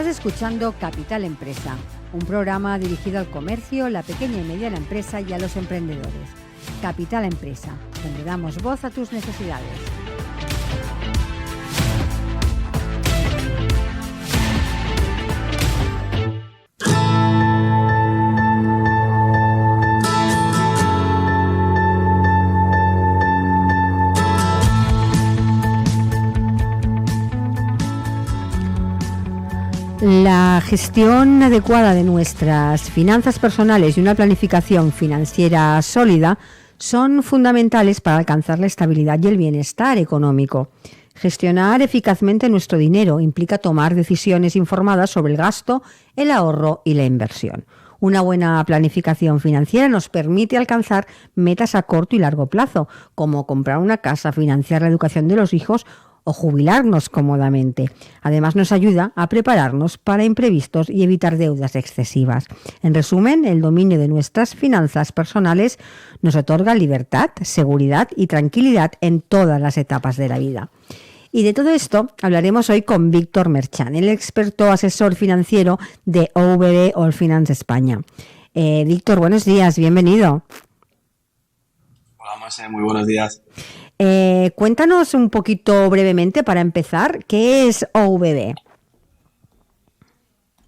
Estás escuchando Capital Empresa, un programa dirigido al comercio, la pequeña y mediana empresa y a los emprendedores. Capital Empresa, donde damos voz a tus necesidades. La gestión adecuada de nuestras finanzas personales y una planificación financiera sólida son fundamentales para alcanzar la estabilidad y el bienestar económico. Gestionar eficazmente nuestro dinero implica tomar decisiones informadas sobre el gasto, el ahorro y la inversión. Una buena planificación financiera nos permite alcanzar metas a corto y largo plazo, como comprar una casa, financiar la educación de los hijos o jubilarnos cómodamente. Además, nos ayuda a prepararnos para imprevistos y evitar deudas excesivas. En resumen, el dominio de nuestras finanzas personales nos otorga libertad, seguridad y tranquilidad en todas las etapas de la vida. Y de todo esto hablaremos hoy con Víctor Merchan, el experto asesor financiero de OVB All Finance España. Víctor, buenos días, bienvenido. Hola, Monse, muy buenos días. Cuéntanos un poquito brevemente, para empezar, ¿qué es OVB?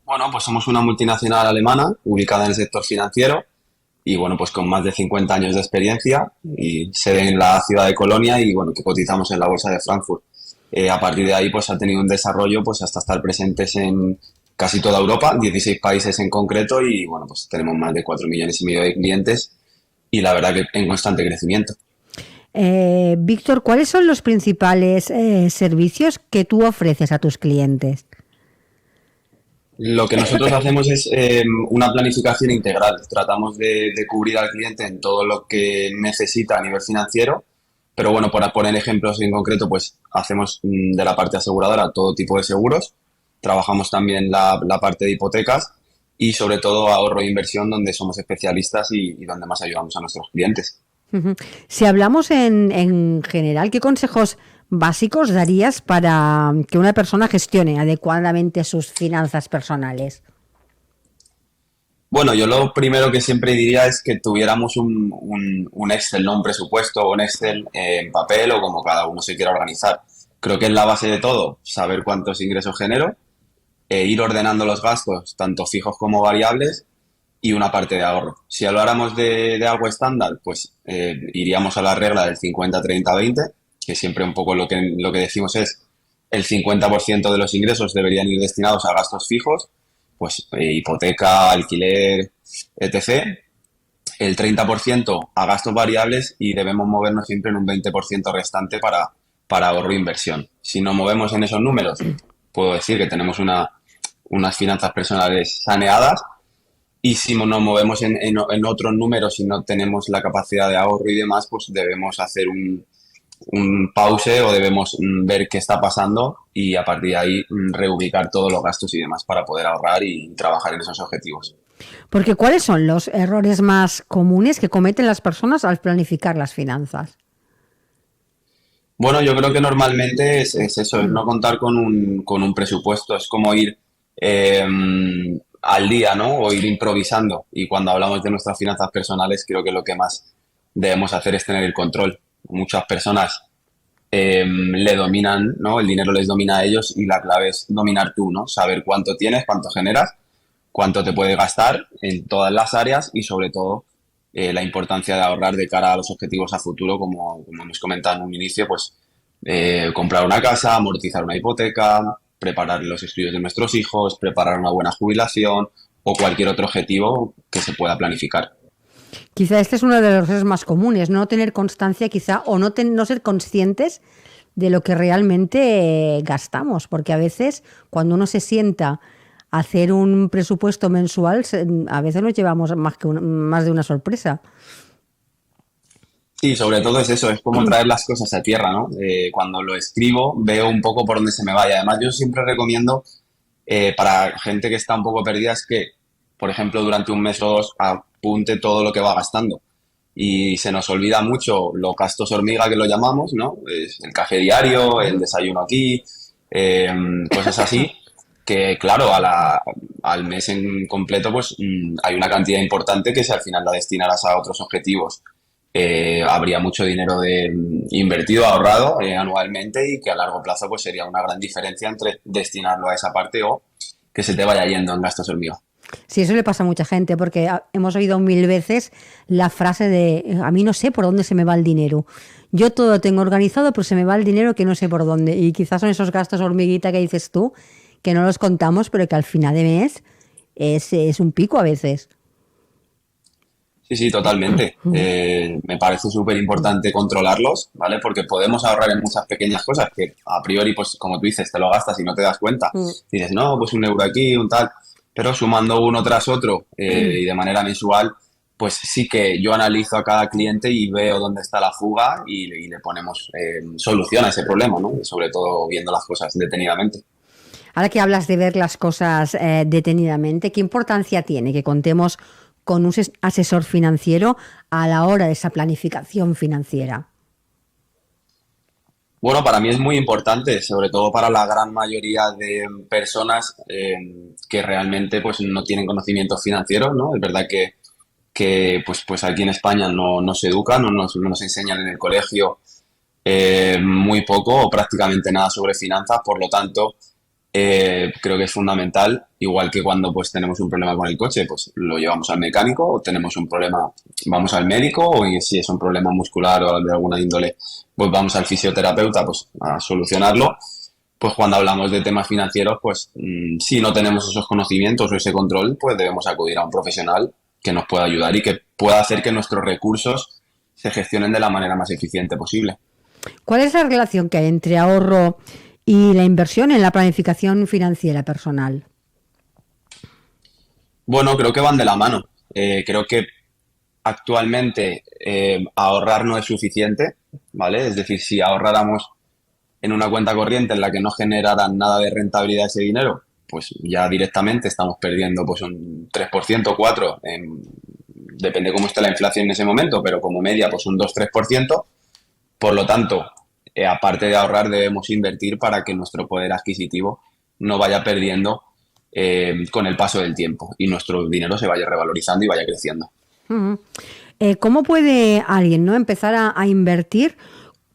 Bueno, pues somos una multinacional alemana ubicada en el sector financiero y bueno, pues con más de 50 años de experiencia y sede en la ciudad de Colonia y bueno, que cotizamos en la bolsa de Frankfurt. A partir de ahí pues ha tenido un desarrollo pues hasta estar presentes en casi toda Europa, 16 países en concreto y bueno, pues tenemos más de 4,5 millones de clientes y la verdad que en constante crecimiento. Víctor, ¿cuáles son los principales servicios que tú ofreces a tus clientes? Lo que nosotros hacemos es una planificación integral. Tratamos de cubrir al cliente en todo lo que necesita a nivel financiero, pero bueno, para poner ejemplos en concreto, pues hacemos de la parte aseguradora todo tipo de seguros. Trabajamos también la parte de hipotecas y sobre todo ahorro e inversión, donde somos especialistas y donde más ayudamos a nuestros clientes. Si hablamos en general, ¿qué consejos básicos darías para que una persona gestione adecuadamente sus finanzas personales? Bueno, yo lo primero que siempre diría es que tuviéramos un Excel, no un presupuesto, o un Excel en papel o como cada uno se quiera organizar. Creo que es la base de todo, saber cuántos ingresos genero, ir ordenando los gastos, tanto fijos como variables, y una parte de ahorro. Si habláramos de algo estándar, pues iríamos a la regla del 50-30-20, que siempre un poco lo que decimos es el 50% de los ingresos deberían ir destinados a gastos fijos, pues hipoteca, alquiler, etc. El 30% a gastos variables y debemos movernos siempre en un 20% restante para ahorro e inversión. Si nos movemos en esos números, puedo decir que tenemos unas finanzas personales saneadas. Y si nos movemos en otros números y no tenemos la capacidad de ahorro y demás, pues debemos hacer un pause o debemos ver qué está pasando y a partir de ahí reubicar todos los gastos y demás para poder ahorrar y trabajar en esos objetivos. Porque ¿cuáles son los errores más comunes que cometen las personas al planificar las finanzas? Bueno, yo creo que normalmente es eso, es no contar con un presupuesto, es como ir al día, ¿no? O ir improvisando. Y cuando hablamos de nuestras finanzas personales, creo que lo que más debemos hacer es tener el control. Muchas personas le dominan, ¿no? El dinero les domina a ellos y la clave es dominar tú, ¿no? Saber cuánto tienes, cuánto generas, cuánto te puedes gastar en todas las áreas y sobre todo la importancia de ahorrar de cara a los objetivos a futuro, como hemos comentado en un inicio, pues comprar una casa, amortizar una hipoteca, preparar los estudios de nuestros hijos, preparar una buena jubilación o cualquier otro objetivo que se pueda planificar. Quizá este es uno de los errores más comunes, no tener constancia quizá o no ser conscientes de lo que realmente gastamos, porque a veces cuando uno se sienta a hacer un presupuesto mensual, a veces nos llevamos más de una sorpresa. Sí, sobre todo es eso, es como traer las cosas a tierra, ¿no? Cuando lo escribo veo un poco por dónde se me vaya. Además, yo siempre recomiendo para gente que está un poco perdida es que, por ejemplo, durante un mes o dos apunte todo lo que va gastando. Y se nos olvida mucho los gastos hormiga que lo llamamos, ¿no? El café diario, el desayuno aquí, cosas así. que claro, al mes en completo pues hay una cantidad importante que si al final la destinaras a otros objetivos, habría mucho dinero invertido, ahorrado anualmente y que a largo plazo pues sería una gran diferencia entre destinarlo a esa parte o que se te vaya yendo en gastos hormiga. Sí, eso le pasa a mucha gente, porque hemos oído 1000 veces la frase de a mí no sé por dónde se me va el dinero. Yo todo lo tengo organizado, pero se me va el dinero que no sé por dónde. Y quizás son esos gastos hormiguita que dices tú, que no los contamos, pero que al final de mes es un pico a veces. Sí, sí, totalmente. Me parece súper importante controlarlos, ¿vale? Porque podemos ahorrar en muchas pequeñas cosas que a priori, pues como tú dices, te lo gastas y no te das cuenta. Dices, no, pues 1 euro aquí, un tal. Pero sumando uno tras otro y de manera mensual, pues sí que yo analizo a cada cliente y veo dónde está la fuga y le ponemos solución a ese problema, ¿no? Y sobre todo viendo las cosas detenidamente. Ahora que hablas de ver las cosas detenidamente, ¿qué importancia tiene que contemos con un asesor financiero a la hora de esa planificación financiera? Bueno, para mí es muy importante, sobre todo para la gran mayoría de personas que realmente pues no tienen conocimientos financieros, ¿no? Es verdad que pues aquí en España no se educan, no nos enseñan en el colegio muy poco o prácticamente nada sobre finanzas, por lo tanto, creo que es fundamental, igual que cuando pues tenemos un problema con el coche, pues lo llevamos al mecánico, o tenemos un problema, vamos al médico, o si es un problema muscular o de alguna índole, pues vamos al fisioterapeuta pues a solucionarlo. Pues cuando hablamos de temas financieros, pues si no tenemos esos conocimientos o ese control, pues debemos acudir a un profesional que nos pueda ayudar y que pueda hacer que nuestros recursos se gestionen de la manera más eficiente posible. ¿Cuál es la relación que hay entre ahorro y la inversión en la planificación financiera personal? Bueno, creo que van de la mano. Creo que actualmente ahorrar no es suficiente, ¿vale? Es decir, si ahorráramos en una cuenta corriente en la que no generaran nada de rentabilidad ese dinero, pues ya directamente estamos perdiendo pues un 3%, 4%, depende cómo esté la inflación en ese momento, pero como media pues un 2-3%. Por lo tanto, aparte de ahorrar, debemos invertir para que nuestro poder adquisitivo no vaya perdiendo con el paso del tiempo y nuestro dinero se vaya revalorizando y vaya creciendo. Uh-huh. ¿Cómo puede alguien, ¿no?, empezar a invertir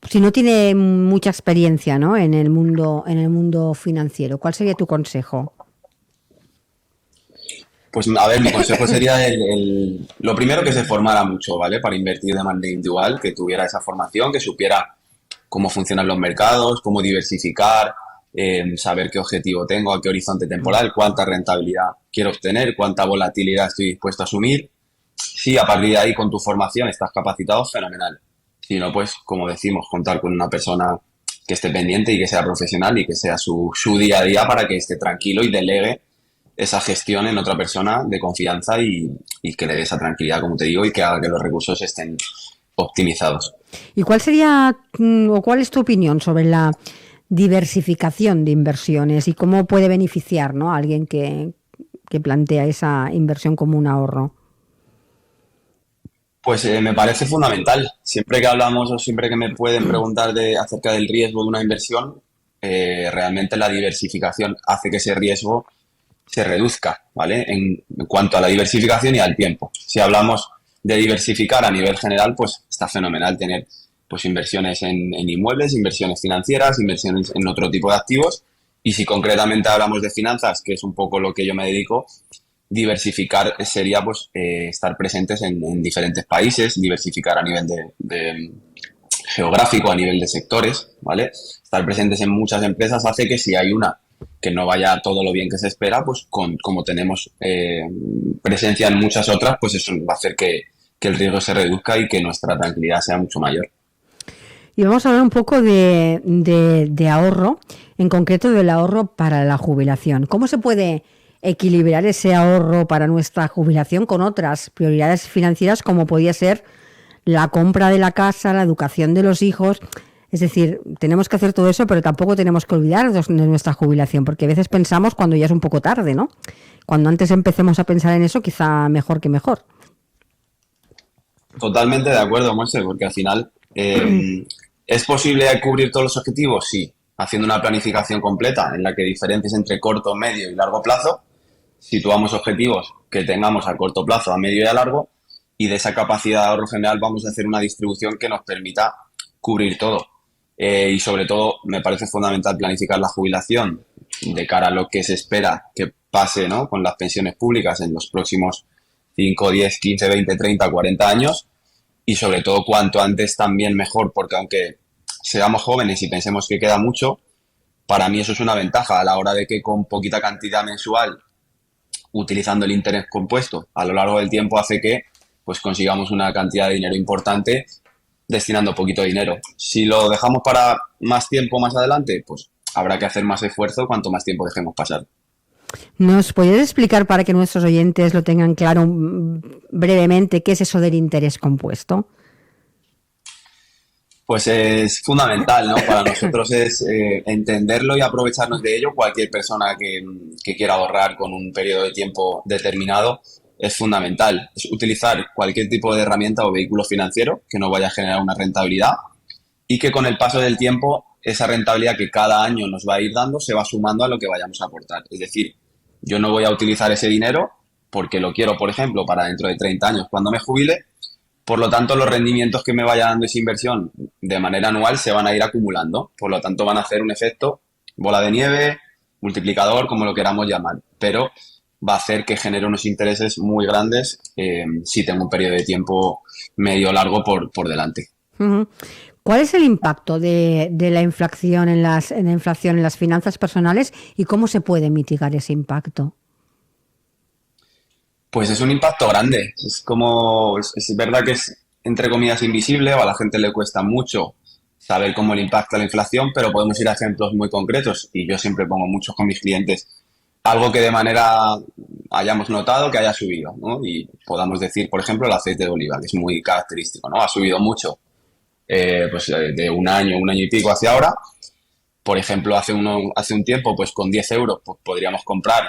si no tiene mucha experiencia, ¿no?, en el mundo financiero? ¿Cuál sería tu consejo? Pues a ver, mi consejo sería lo primero, que se formara mucho, ¿vale? Para invertir de manera individual, que tuviera esa formación, que supiera cómo funcionan los mercados, cómo diversificar, saber qué objetivo tengo, a qué horizonte temporal, cuánta rentabilidad quiero obtener, cuánta volatilidad estoy dispuesto a asumir. Si a partir de ahí con tu formación estás capacitado, fenomenal. Si no, pues como decimos, contar con una persona que esté pendiente y que sea profesional y que sea su día a día para que esté tranquilo y delegue esa gestión en otra persona de confianza y que le dé esa tranquilidad, como te digo, y que haga que los recursos estén optimizados. ¿Y cuál sería o cuál es tu opinión sobre la diversificación de inversiones y cómo puede beneficiar, ¿no?, a alguien que plantea esa inversión como un ahorro? Pues me parece fundamental. Siempre que hablamos o siempre que me pueden preguntar acerca del riesgo de una inversión, realmente la diversificación hace que ese riesgo se reduzca, ¿vale? En cuanto a la diversificación y al tiempo. Si hablamos de diversificar a nivel general, pues está fenomenal tener pues inversiones en inmuebles, inversiones financieras, inversiones en otro tipo de activos. Y si concretamente hablamos de finanzas, que es un poco lo que yo me dedico, diversificar sería pues estar presentes en diferentes países, diversificar a nivel de geográfico, a nivel de sectores, ¿vale? Estar presentes en muchas empresas hace que si hay una que no vaya todo lo bien que se espera, pues como tenemos presencia en muchas otras, pues eso va a hacer que el riesgo se reduzca y que nuestra tranquilidad sea mucho mayor. Y vamos a hablar un poco de ahorro, en concreto del ahorro para la jubilación. ¿Cómo se puede equilibrar ese ahorro para nuestra jubilación con otras prioridades financieras como podría ser la compra de la casa, la educación de los hijos? Es decir, tenemos que hacer todo eso, pero tampoco tenemos que olvidarnos de nuestra jubilación, porque a veces pensamos cuando ya es un poco tarde, ¿no? Cuando antes empecemos a pensar en eso, quizá mejor que mejor. Totalmente de acuerdo, Monse, porque al final ¿es posible cubrir todos los objetivos? Sí, haciendo una planificación completa en la que diferencias entre corto, medio y largo plazo, situamos objetivos que tengamos a corto plazo, a medio y a largo, y de esa capacidad de ahorro general vamos a hacer una distribución que nos permita cubrir todo. Y sobre todo, me parece fundamental planificar la jubilación de cara a lo que se espera que pase, ¿no?, con las pensiones públicas en los próximos 5, 10, 15, 20, 30, 40 años. Y sobre todo, cuanto antes también mejor, porque aunque seamos jóvenes y pensemos que queda mucho, para mí eso es una ventaja a la hora de que con poquita cantidad mensual, utilizando el interés compuesto a lo largo del tiempo, hace que pues consigamos una cantidad de dinero importante destinando poquito dinero. Si lo dejamos para más tiempo más adelante, pues habrá que hacer más esfuerzo cuanto más tiempo dejemos pasar. ¿Nos podrías explicar, para que nuestros oyentes lo tengan claro brevemente, qué es eso del interés compuesto? Pues es fundamental, ¿no? Para nosotros es entenderlo y aprovecharnos de ello. Cualquier persona que quiera ahorrar con un periodo de tiempo determinado es fundamental. Es utilizar cualquier tipo de herramienta o vehículo financiero que nos vaya a generar una rentabilidad y que con el paso del tiempo esa rentabilidad que cada año nos va a ir dando se va sumando a lo que vayamos a aportar. Es decir, yo no voy a utilizar ese dinero porque lo quiero, por ejemplo, para dentro de 30 años cuando me jubile. Por lo tanto, los rendimientos que me vaya dando esa inversión de manera anual se van a ir acumulando. Por lo tanto, van a hacer un efecto bola de nieve, multiplicador, como lo queramos llamar. Pero va a hacer que genere unos intereses muy grandes si tengo un periodo de tiempo medio o largo por delante. Uh-huh. ¿Cuál es el impacto de la inflación en las finanzas personales y cómo se puede mitigar ese impacto? Pues es un impacto grande. Es verdad que es, entre comillas, invisible, o a la gente le cuesta mucho saber cómo le impacta la inflación, pero podemos ir a ejemplos muy concretos, y yo siempre pongo muchos con mis clientes. Algo que de manera hayamos notado que haya subido, ¿no? Y podamos decir, por ejemplo, el aceite de oliva, que es muy característico, ¿no? Ha subido mucho, de un año y pico hacia ahora. Por ejemplo, hace un tiempo, pues con 10 euros pues, podríamos comprar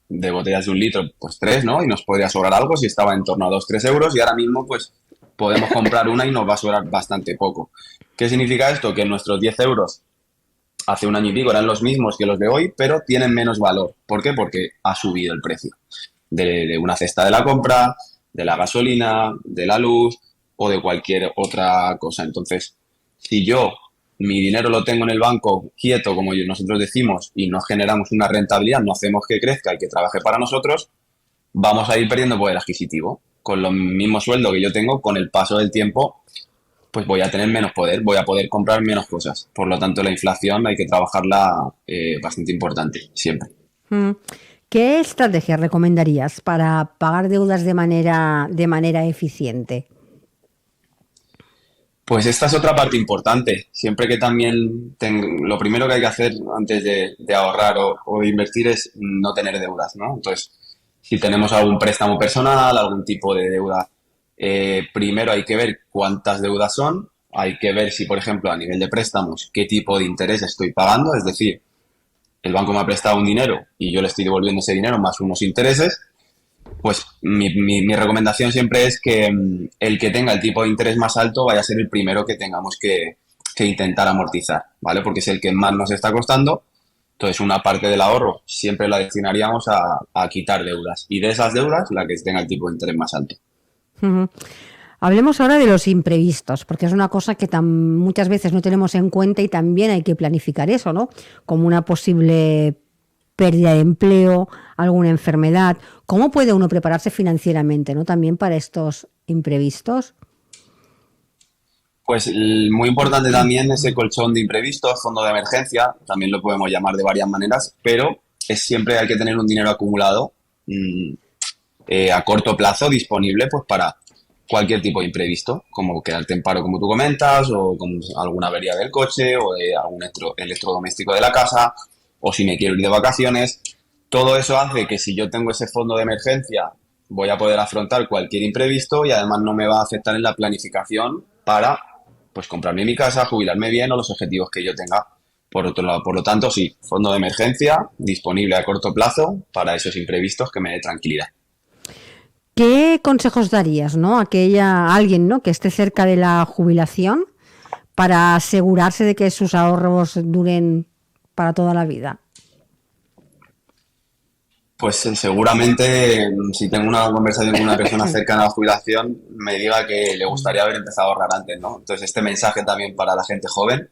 de botellas de 1 litro, pues 3, ¿no? Y nos podría sobrar algo si estaba en torno a 2-3 euros, y ahora mismo, pues, podemos comprar una y nos va a sobrar bastante poco. ¿Qué significa esto? Que nuestros 10 euros hace un año y pico eran los mismos que los de hoy, pero tienen menos valor. ¿Por qué? Porque ha subido el precio de una cesta de la compra, de la gasolina, de la luz o de cualquier otra cosa. Entonces, si mi dinero lo tengo en el banco quieto, como nosotros decimos, y no generamos una rentabilidad, no hacemos que crezca y que trabaje para nosotros, vamos a ir perdiendo poder adquisitivo. Con lo mismo sueldo que yo tengo, con el paso del tiempo, pues voy a tener menos poder, voy a poder comprar menos cosas. Por lo tanto, la inflación hay que trabajarla bastante importante, siempre. ¿Qué estrategias recomendarías para pagar deudas de manera eficiente? Pues esta es otra parte importante. Siempre que también lo primero que hay que hacer antes de ahorrar o de invertir es no tener deudas, ¿no? Entonces, si tenemos algún préstamo personal, algún tipo de deuda, primero hay que ver cuántas deudas son. Hay que ver si, por ejemplo, a nivel de préstamos, qué tipo de interés estoy pagando. Es decir, el banco me ha prestado un dinero y yo le estoy devolviendo ese dinero más unos intereses. Pues mi recomendación siempre es que el que tenga el tipo de interés más alto vaya a ser el primero que tengamos que intentar amortizar, ¿vale? Porque es el que más nos está costando. Entonces, una parte del ahorro siempre la destinaríamos a quitar deudas. Y de esas deudas, la que tenga el tipo de interés más alto. Uh-huh. Hablemos ahora de los imprevistos, porque es una cosa que muchas veces no tenemos en cuenta y también hay que planificar eso, ¿no? Como una posible pérdida de empleo, alguna enfermedad. ¿Cómo puede uno prepararse financieramente, ¿no? También para estos imprevistos? Pues muy importante también ese colchón de imprevistos, fondo de emergencia, también lo podemos llamar de varias maneras, pero siempre hay que tener un dinero acumulado a corto plazo disponible pues para cualquier tipo de imprevisto, como quedarte en paro, como tú comentas, o con alguna avería del coche, o de algún electrodoméstico de la casa, o si me quiero ir de vacaciones. Todo eso hace que si yo tengo ese fondo de emergencia voy a poder afrontar cualquier imprevisto y además no me va a afectar en la planificación para pues comprarme mi casa, jubilarme bien o los objetivos que yo tenga por otro lado. Por lo tanto, sí, fondo de emergencia disponible a corto plazo para esos imprevistos que me dé tranquilidad. ¿Qué consejos darías, ¿no? A alguien, ¿no?, que esté cerca de la jubilación para asegurarse de que sus ahorros duren para toda la vida? Pues seguramente si tengo una conversación con una persona cercana a la jubilación, me diga que le gustaría haber empezado a ahorrar antes, ¿no? Entonces este mensaje también para la gente joven,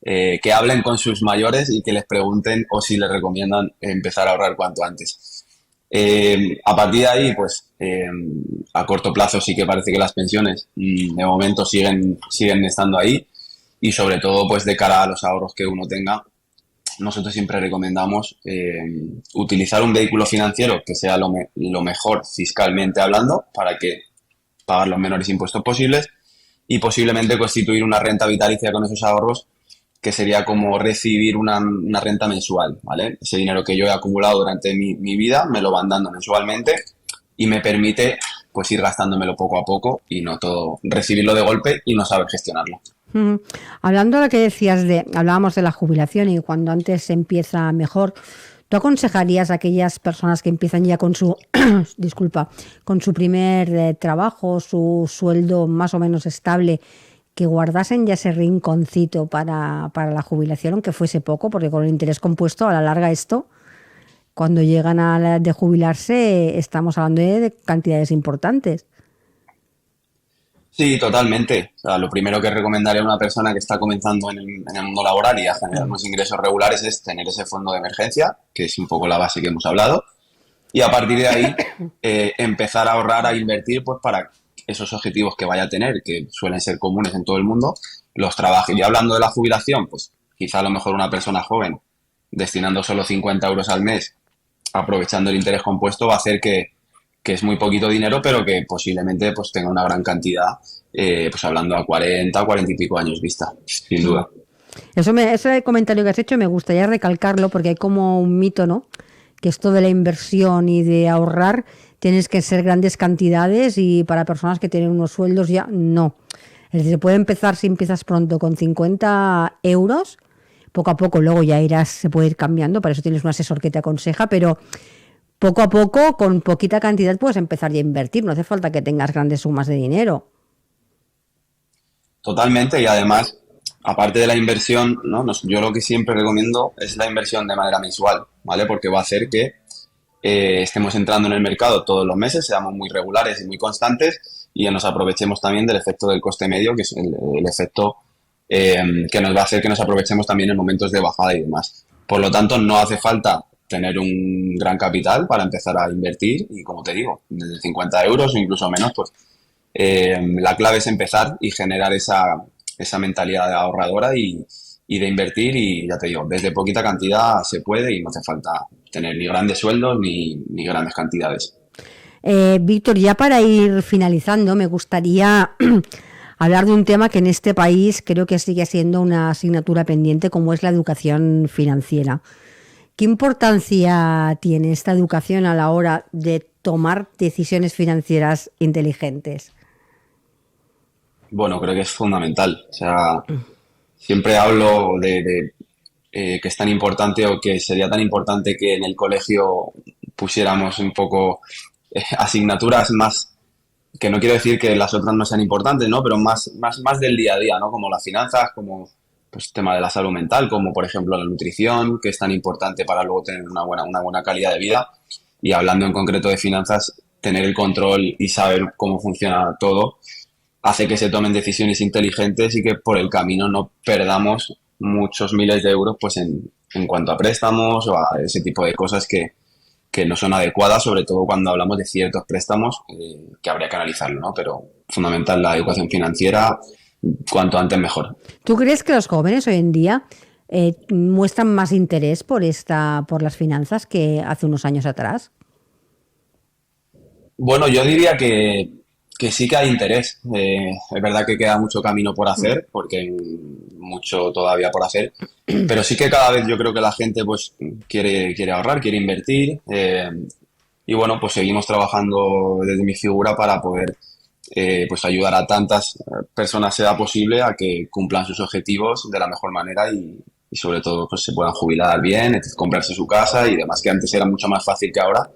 que hablen con sus mayores y que les pregunten o si les recomiendan empezar a ahorrar cuanto antes. A partir de ahí, pues a corto plazo sí que parece que las pensiones de momento siguen estando ahí, y sobre todo pues de cara a los ahorros que uno tenga, nosotros siempre recomendamos utilizar un vehículo financiero que sea lo mejor fiscalmente hablando, para que pagar los menores impuestos posibles, y posiblemente constituir una renta vitalicia con esos ahorros, que sería como recibir una renta mensual, ¿vale? Ese dinero que yo he acumulado durante mi vida me lo van dando mensualmente y me permite pues ir gastándomelo poco a poco y no todo recibirlo de golpe y no saber gestionarlo. Hablando de lo que decías hablábamos de la jubilación y cuando antes se empieza mejor, ¿tú aconsejarías a aquellas personas que empiezan ya con su, disculpa, con su primer trabajo, su sueldo más o menos estable, que guardasen ya ese rinconcito para la jubilación, aunque fuese poco, porque con el interés compuesto a la larga esto, cuando llegan a la edad de jubilarse, estamos hablando de cantidades importantes? Sí, totalmente. O sea, lo primero que recomendaría a una persona que está comenzando en el mundo laboral y a generar unos ingresos regulares es tener ese fondo de emergencia, que es un poco la base que hemos hablado, y a partir de ahí empezar a ahorrar, a invertir, pues para esos objetivos que vaya a tener, que suelen ser comunes en todo el mundo, los trabaje. Y hablando de la jubilación, pues quizá a lo mejor una persona joven destinando solo 50 euros al mes, aprovechando el interés compuesto, va a hacer que es muy poquito dinero, pero que posiblemente pues tenga una gran cantidad, pues hablando a 40 y pico años vista, sin duda. Ese comentario que has hecho me gustaría recalcarlo, porque hay como un mito, ¿no? Que esto de la inversión y de ahorrar tienes que ser grandes cantidades, y para personas que tienen unos sueldos ya no. Es decir, se puede empezar, si empiezas pronto, con 50 euros, poco a poco luego ya se puede ir cambiando, para eso tienes un asesor que te aconseja, pero poco a poco, con poquita cantidad, puedes empezar ya a invertir, no hace falta que tengas grandes sumas de dinero. Totalmente, y además, aparte de la inversión, ¿no? Yo lo que siempre recomiendo es la inversión de manera mensual, ¿vale? Porque va a hacer que estemos entrando en el mercado todos los meses, seamos muy regulares y muy constantes, y nos aprovechemos también del efecto del coste medio, que es el efecto que nos va a hacer que nos aprovechemos también en momentos de bajada y demás. Por lo tanto, no hace falta tener un gran capital para empezar a invertir, y como te digo, desde 50 euros o incluso menos, pues la clave es empezar y generar esa mentalidad ahorradora y de invertir, y ya te digo, desde poquita cantidad se puede y no hace falta tener ni grandes sueldos ni grandes cantidades. Víctor, ya para ir finalizando, me gustaría hablar de un tema que en este país creo que sigue siendo una asignatura pendiente, como es la educación financiera. ¿Qué importancia tiene esta educación a la hora de tomar decisiones financieras inteligentes? Bueno, creo que es fundamental. O sea, siempre hablo de que es tan importante, o que sería tan importante, que en el colegio pusiéramos un poco asignaturas más, que no quiero decir que las otras no sean importantes, ¿no? Pero más del día a día, ¿no? Como las finanzas, como pues tema de la salud mental, como por ejemplo la nutrición, que es tan importante para luego tener una buena calidad de vida. Y hablando en concreto de finanzas, tener el control y saber cómo funciona todo hace que se tomen decisiones inteligentes y que por el camino no perdamos muchos miles de euros pues en cuanto a préstamos o a ese tipo de cosas que no son adecuadas, sobre todo cuando hablamos de ciertos préstamos, que habría que analizarlo, ¿no? Pero fundamental la educación financiera, cuanto antes mejor. ¿Tú crees que los jóvenes hoy en día muestran más interés por las finanzas que hace unos años atrás? Bueno, yo diría que sí que hay interés. Es verdad que queda mucho camino por hacer, porque hay mucho todavía por hacer, pero sí que cada vez yo creo que la gente pues quiere ahorrar, quiere invertir, y bueno, pues seguimos trabajando desde mi figura para poder pues ayudar a tantas personas sea posible a que cumplan sus objetivos de la mejor manera, y sobre todo pues se puedan jubilar bien, comprarse su casa y demás, que antes era mucho más fácil que ahora,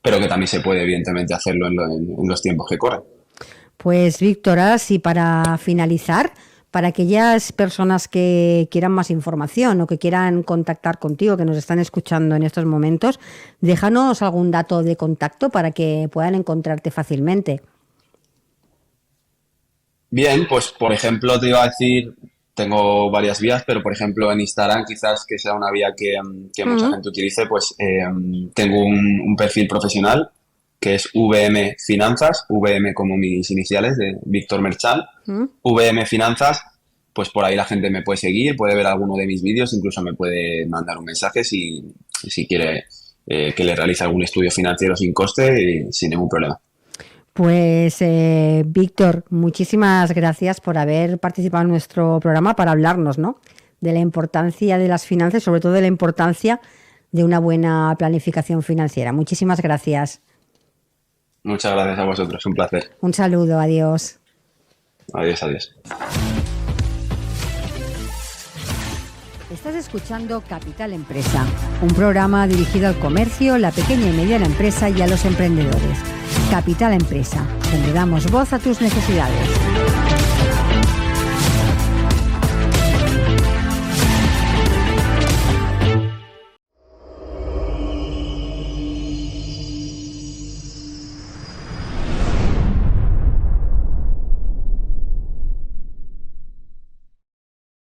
pero que también se puede evidentemente hacerlo en los tiempos que corren. Pues Víctor, ahora sí, para finalizar, para aquellas personas que quieran más información o que quieran contactar contigo, que nos están escuchando en estos momentos, déjanos algún dato de contacto para que puedan encontrarte fácilmente. Bien, pues por ejemplo te iba a decir, tengo varias vías, pero por ejemplo en Instagram quizás que sea una vía que mucha gente utilice, pues tengo un perfil profesional que es VM Finanzas, VM como mis iniciales de Víctor Merchant, VM Finanzas, pues por ahí la gente me puede seguir, puede ver alguno de mis vídeos, incluso me puede mandar un mensaje si quiere que le realice algún estudio financiero sin coste y sin ningún problema. Pues Víctor, muchísimas gracias por haber participado en nuestro programa para hablarnos, ¿no?, de la importancia de las finanzas, sobre todo de la importancia de una buena planificación financiera. Muchísimas gracias. Muchas gracias a vosotros, un placer. Un saludo, adiós. Adiós, adiós. Estás escuchando Capital Empresa, un programa dirigido al comercio, la pequeña y mediana empresa y a los emprendedores. Capital Empresa, donde damos voz a tus necesidades.